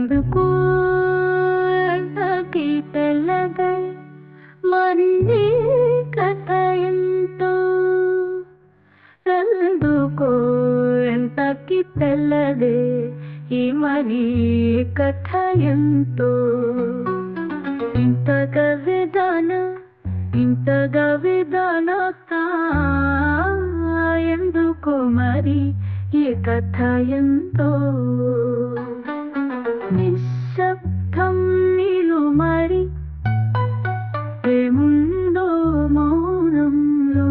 ఎందుకు ఎంతకి తెల్లదే మరి ఈ కథ ఎంతో ఎందుకు ఎంతకి తెల్లదే ఈ మరి కథ ఎంతో ఇంతగా విధాన ఎందుకు మరి ఈ కథ ఎంతో నిశ్శబ్దం నీలు మరి ఏముందో మౌనంలో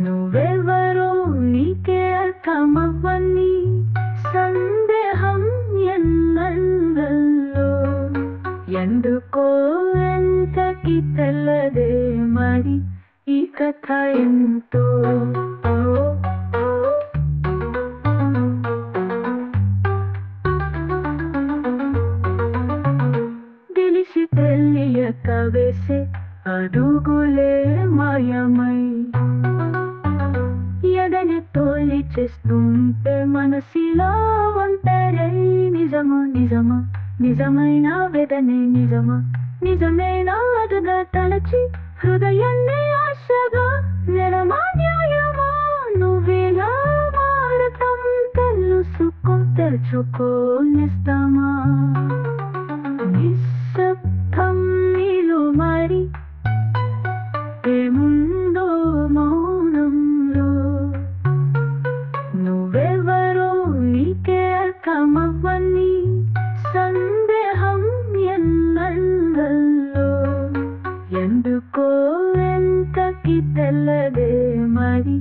నువ్వెవరో నీకే అర్థమవ్వని సందేహం ఎన్నెందల్లో ఎందుకో ఎంతకి తెల్లదే మరి ఈ కథ ఎంతో తెలిసి తెలియక వేసే అడుగులే మాయమై ఎదని తోలి చేస్తుంటే మనసిలా ఒంటరై నిజమైన వేదనే నిజమైన అదుగా తలచి హృదయాన్ని ఆశగా నిరమాన్యాయమా నువ్వేలా మారటం తెలుసుకో నిస్తమా నిశ్శబ్దం నీలు మరి ఏముందో మౌనంలో నువ్వెవరో నీకే అర్థమవ్వని సందేహం ఎన్నెందల్లో ఎందుకో ఎంతకి తెల్లదే మరి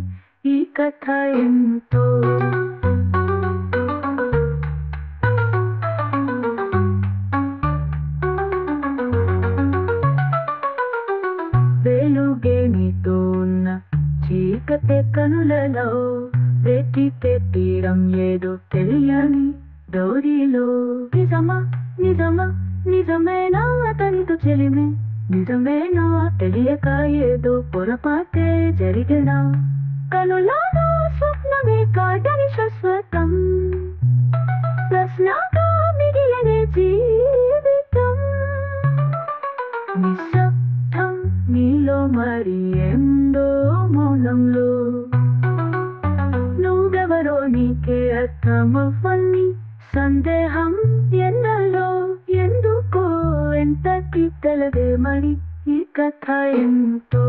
ఈ కథ ఎంతో వెలుగే నీతో ఉన్న చీకటే కనులలో వెతికే తీరం ఏదో తెలియని దోరిలో నిజమేనా అతనితో చెలిమే నిజమేనా తెలియక ఏదో పొరపాటే జరిగిన కనులలో స్వప్నమే కాదని శాశ్వతం ప్రశ్నగా మిగిలిన జీవితం నిశ్శబ్దం నీలో మరి ఎందో మౌనంలో నువ్వెవరో నీకే అర్థమవ్వని సందేహం ఎన్నలో ఎందుకో ఎంతకి తెలదే మరి ఈ కథ ఎంతో